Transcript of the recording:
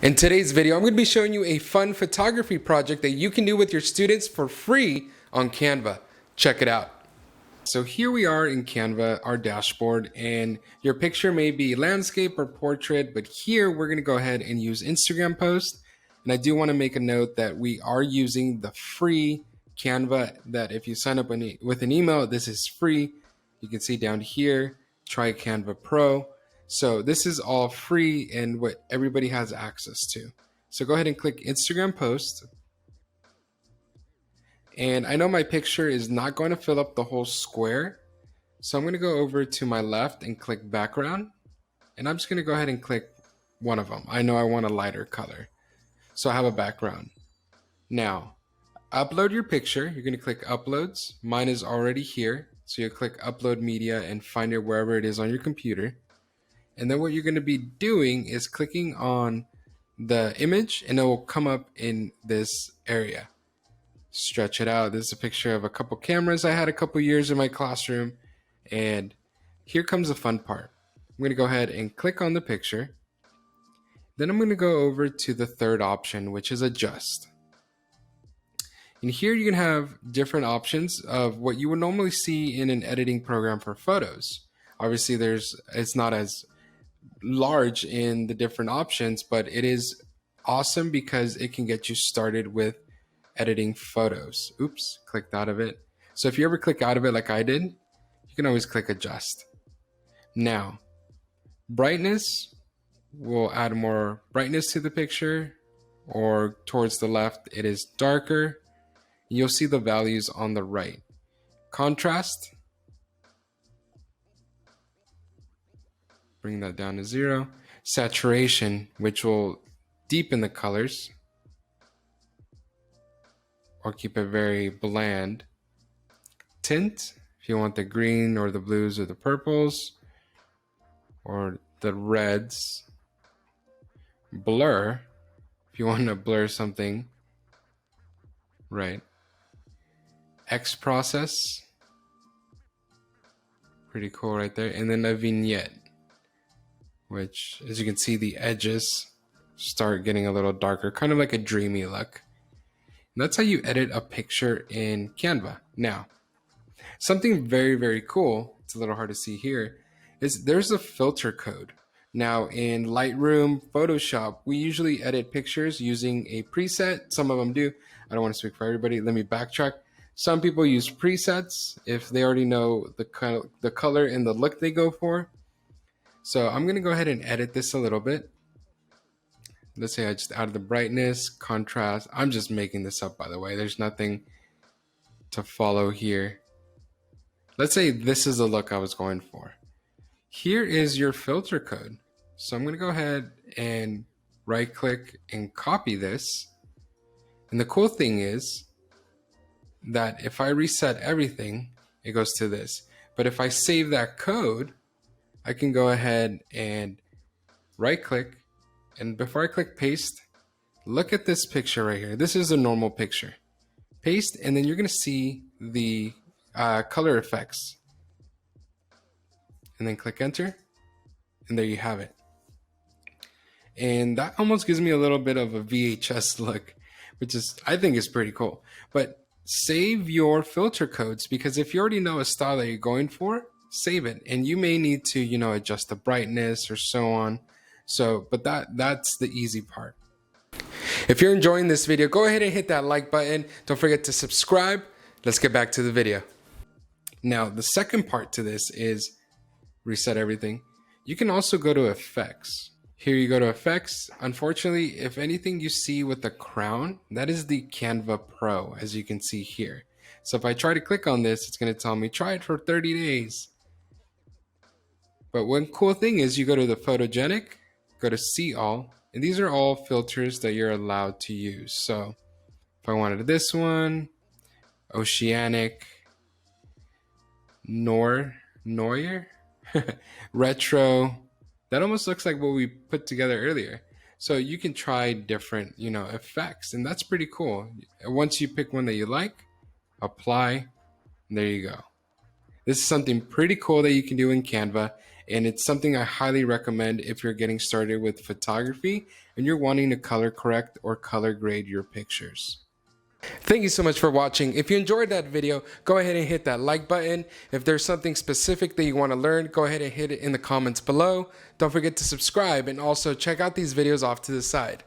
In today's video, I'm going to be showing you a fun photography project that you can do with your students for free on Canva. Check it out. So here we are in Canva, our dashboard, and your picture may be landscape or portrait, but here we're going to go ahead and use Instagram post. And I do want to make a note that we are using the free Canva, that if you sign up with an email, this is free. You can see down here, try Canva Pro. So this is all free and what everybody has access to. So go ahead and click Instagram post. And I know my picture is not going to fill up the whole square. So I'm going to go over to my left and click background. And I'm just going to go ahead and click one of them. I know I want a lighter color. So I have a background. Now, upload your picture. You're going to click uploads. Mine is already here. So you click upload media and find it wherever it is on your computer. And then what you're going to be doing is clicking on the image and it will come up in this area. Stretch it out. This is a picture of a couple cameras I had a couple years in my classroom. And here comes the fun part. I'm going to go ahead and click on the picture. Then I'm going to go over to the third option, which is adjust. And here you can have different options of what you would normally see in an editing program for photos. Obviously, it's not as large in the different options, but it is awesome because it can get you started with editing photos. Oops, clicked out of it. So if you ever click out of it like I did, you can always click adjust. Now, brightness, will add more brightness to the picture, or towards the left it is darker. You'll see the values on the right. Contrast, bring that down to 0. Saturation, which will deepen the colors or keep it very bland. Tint, if you want the green or the blues or the purples or the reds. Blur, if you want to blur something. Right. X process, pretty cool right there. And then a vignette, which, as you can see, the edges start getting a little darker, kind of like a dreamy look. And that's how you edit a picture in Canva. Now, something very, very cool, it's a little hard to see here, is there's a filter code. Now in Lightroom, Photoshop, we usually edit pictures using a preset. Some of them do. I don't want to speak for everybody. Let me backtrack. Some people use presets if they already know the color and the look they go for. So I'm going to go ahead and edit this a little bit. Let's say I just added the brightness, contrast. I'm just making this up, by the way. There's nothing to follow here. Let's say this is the look I was going for. Here is your filter code. So I'm going to go ahead and right click and copy this. And the cool thing is that if I reset everything, it goes to this. But if I save that code, I can go ahead and right click. And before I click paste, look at this picture right here. This is a normal picture. Paste, and then you're going to see the color effects. And then click enter. And there you have it. And that almost gives me a little bit of a VHS look, which is, I think, is pretty cool. But save your filter codes, because if you already know a style that you're going for, save it. And you may need to, adjust the brightness or so on. So, but that's the easy part. If you're enjoying this video, go ahead and hit that like button. Don't forget to subscribe. Let's get back to the video. Now, the second part to this is reset everything. You can also go to effects. Here you go to effects. Unfortunately, if anything you see with the crown, that is the Canva Pro, as you can see here. So if I try to click on this, it's going to tell me try it for 30 days. But one cool thing is you go to the photogenic, go to see all, and these are all filters that you're allowed to use. So if I wanted this one, oceanic, Noir, retro, that almost looks like what we put together earlier. So you can try different, effects, and that's pretty cool. Once you pick one that you like, apply, and there you go. This is something pretty cool that you can do in Canva. and it's something I highly recommend if you're getting started with photography and you're wanting to color correct or color grade your pictures. Thank you so much for watching. If you enjoyed that video, go ahead and hit that like button. If there's something specific that you want to learn, go ahead and hit it in the comments below. Don't forget to subscribe and also check out these videos off to the side.